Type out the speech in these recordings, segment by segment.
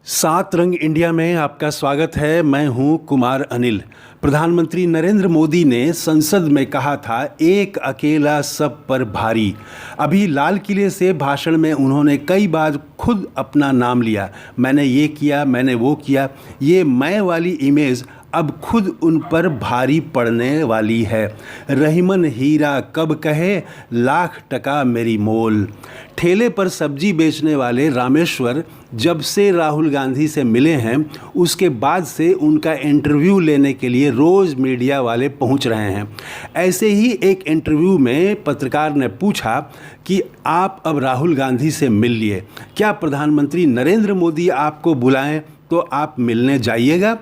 सात रंग इंडिया में आपका स्वागत है। मैं हूं कुमार अनिल। प्रधानमंत्री नरेंद्र मोदी ने संसद में कहा था, एक अकेला सब पर भारी। अभी लाल किले से भाषण में उन्होंने कई बार खुद अपना नाम लिया। मैंने ये किया, मैंने वो किया। ये मैं वाली इमेज अब खुद उन पर भारी पड़ने वाली है। रहीमन हीरा कब कहे, लाख टका मेरी मोल। ठेले पर सब्जी बेचने वाले रामेश्वर जब से राहुल गांधी से मिले हैं, उसके बाद से उनका इंटरव्यू लेने के लिए रोज़ मीडिया वाले पहुंच रहे हैं। ऐसे ही एक इंटरव्यू में पत्रकार ने पूछा कि आप अब राहुल गांधी से मिल लिए, क्या प्रधानमंत्री नरेंद्र मोदी आपको बुलाएं तो आप मिलने जाइएगा?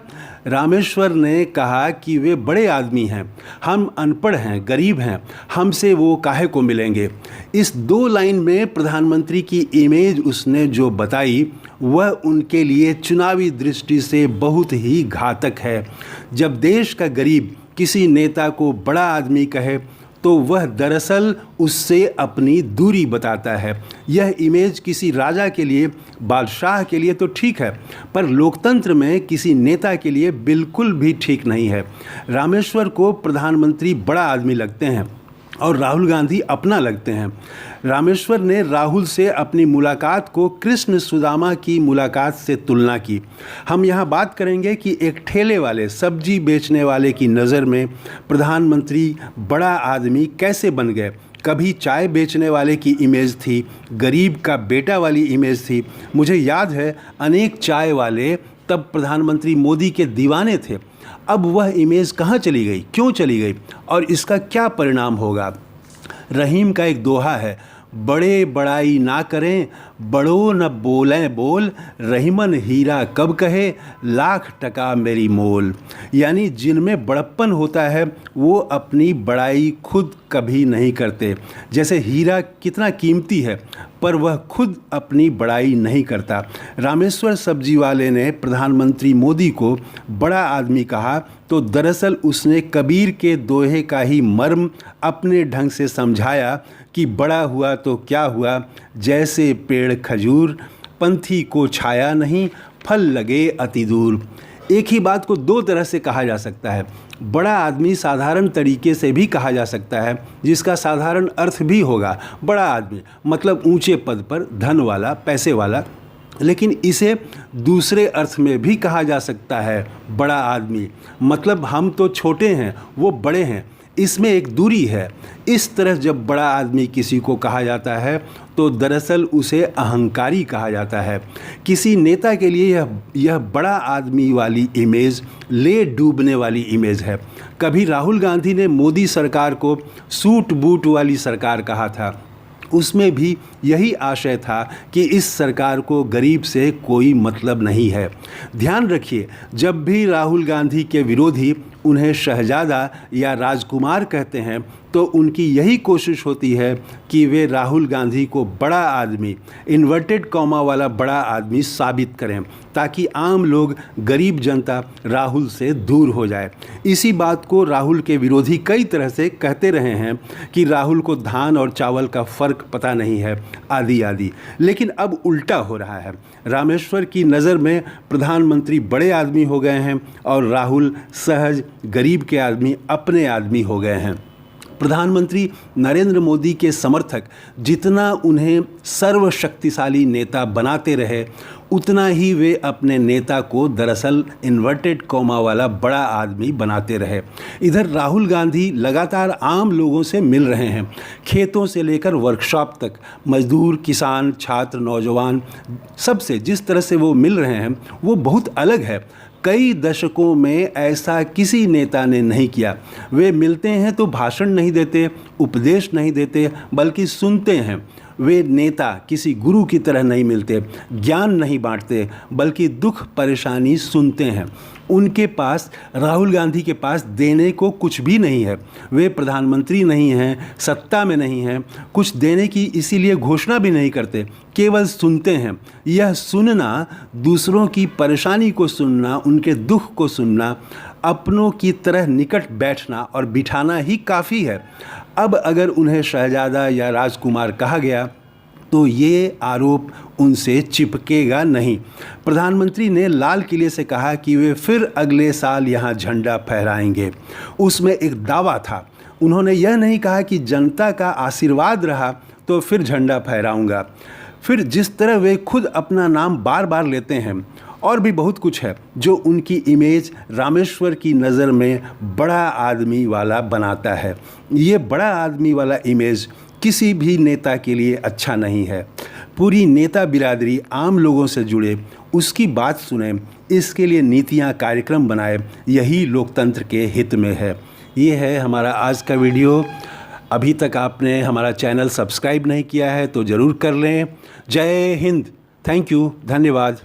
रामेश्वर ने कहा कि वे बड़े आदमी हैं, हम अनपढ़ हैं, गरीब हैं, हमसे वो काहे को मिलेंगे। इस दो लाइन में प्रधानमंत्री की इमेज उसने जो बताई वह उनके लिए चुनावी दृष्टि से बहुत ही घातक है। जब देश का गरीब किसी नेता को बड़ा आदमी कहे तो वह दरअसल उससे अपनी दूरी बताता है। यह इमेज किसी राजा के लिए, बादशाह के लिए तो ठीक है, पर लोकतंत्र में किसी नेता के लिए बिल्कुल भी ठीक नहीं है। रामेश्वर को प्रधानमंत्री बड़ा आदमी लगते हैं और राहुल गांधी अपना लगते हैं। रामेश्वर ने राहुल से अपनी मुलाकात को कृष्ण सुदामा की मुलाकात से तुलना की। हम यहाँ बात करेंगे कि एक ठेले वाले, सब्जी बेचने वाले की नज़र में प्रधानमंत्री बड़ा आदमी कैसे बन गए। कभी चाय बेचने वाले की इमेज थी, गरीब का बेटा वाली इमेज थी। मुझे याद है अनेक चाय वाले तब प्रधानमंत्री मोदी के दीवाने थे। अब वह इमेज कहाँ चली गई, क्यों चली गई और इसका क्या परिणाम होगा? रहीम का एक दोहा है, बड़े बड़ाई ना करें, बड़ो न बोलें बोल, रहीमन हीरा कब कहे, लाख टका मेरी मोल। यानी जिनमें बड़प्पन होता है वो अपनी बड़ाई खुद कभी नहीं करते। जैसे हीरा कितना कीमती है पर वह खुद अपनी बड़ाई नहीं करता। रामेश्वर सब्जी वाले ने प्रधानमंत्री मोदी को बड़ा आदमी कहा तो दरअसल उसने कबीर के दोहे का ही मर्म अपने ढंग से समझाया कि बड़ा हुआ तो क्या हुआ, जैसे पेड़ खजूर, पंथी को छाया नहीं, फल लगे अति दूर। एक ही बात को दो तरह से कहा जा सकता है। बड़ा आदमी साधारण तरीके से भी कहा जा सकता है, जिसका साधारण अर्थ भी होगा। बड़ा आदमी मतलब ऊंचे पद पर, धन वाला, पैसे वाला। लेकिन इसे दूसरे अर्थ में भी कहा जा सकता है, बड़ा आदमी मतलब हम तो छोटे हैं, वो बड़े हैं, इसमें एक दूरी है। इस तरह जब बड़ा आदमी किसी को कहा जाता है तो दरअसल उसे अहंकारी कहा जाता है। किसी नेता के लिए यह बड़ा आदमी वाली इमेज ले डूबने वाली इमेज है। कभी राहुल गांधी ने मोदी सरकार को सूट बूट वाली सरकार कहा था। उसमें भी यही आशय था कि इस सरकार को गरीब से कोई मतलब नहीं है। ध्यान रखिए, जब भी राहुल गांधी के विरोधी उन्हें शहजादा या राजकुमार कहते हैं तो उनकी यही कोशिश होती है कि वे राहुल गांधी को बड़ा आदमी, इन्वर्टेड कॉमा वाला बड़ा आदमी साबित करें, ताकि आम लोग, गरीब जनता राहुल से दूर हो जाए। इसी बात को राहुल के विरोधी कई तरह से कहते रहे हैं कि राहुल को धान और चावल का फ़र्क पता नहीं है, आदि आदि। लेकिन अब उल्टा हो रहा है। रामेश्वर की नज़र में प्रधानमंत्री बड़े आदमी हो गए हैं और राहुल सहज गरीब के आदमी, अपने आदमी हो गए हैं। प्रधानमंत्री नरेंद्र मोदी के समर्थक जितना उन्हें सर्वशक्तिशाली नेता बनाते रहे, उतना ही वे अपने नेता को दरअसल इन्वर्टेड कॉमा वाला बड़ा आदमी बनाते रहे। इधर राहुल गांधी लगातार आम लोगों से मिल रहे हैं, खेतों से लेकर वर्कशॉप तक, मजदूर, किसान, छात्र, नौजवान, सबसे जिस तरह से वो मिल रहे हैं वो बहुत अलग है। कई दशकों में ऐसा किसी नेता ने नहीं किया। वे मिलते हैं तो भाषण नहीं देते, उपदेश नहीं देते, बल्कि सुनते हैं। वे नेता किसी गुरु की तरह नहीं मिलते, ज्ञान नहीं बांटते, बल्कि दुख परेशानी सुनते हैं। उनके पास, राहुल गांधी के पास देने को कुछ भी नहीं है। वे प्रधानमंत्री नहीं हैं, सत्ता में नहीं हैं, कुछ देने की इसीलिए घोषणा भी नहीं करते, केवल सुनते हैं। यह सुनना, दूसरों की परेशानी को सुनना, उनके दुख को सुनना, अपनों की तरह निकट बैठना और बिठाना ही काफ़ी है। अब अगर उन्हें शहजादा या राजकुमार कहा गया तो ये आरोप उनसे चिपकेगा नहीं। प्रधानमंत्री ने लाल किले से कहा कि वे फिर अगले साल यहाँ झंडा फहराएंगे। उसमें एक दावा था। उन्होंने यह नहीं कहा कि जनता का आशीर्वाद रहा तो फिर झंडा फहराऊंगा। फिर जिस तरह वे खुद अपना नाम बार बार लेते हैं, और भी बहुत कुछ है जो उनकी इमेज रामेश्वर की नज़र में बड़ा आदमी वाला बनाता है। ये बड़ा आदमी वाला इमेज किसी भी नेता के लिए अच्छा नहीं है। पूरी नेता बिरादरी आम लोगों से जुड़े, उसकी बात सुने, इसके लिए नीतियाँ, कार्यक्रम बनाए, यही लोकतंत्र के हित में है। ये है हमारा आज का वीडियो। अभी तक आपने हमारा चैनल सब्सक्राइब नहीं किया है तो ज़रूर कर लें। जय हिंद। Thank you. धन्यवाद।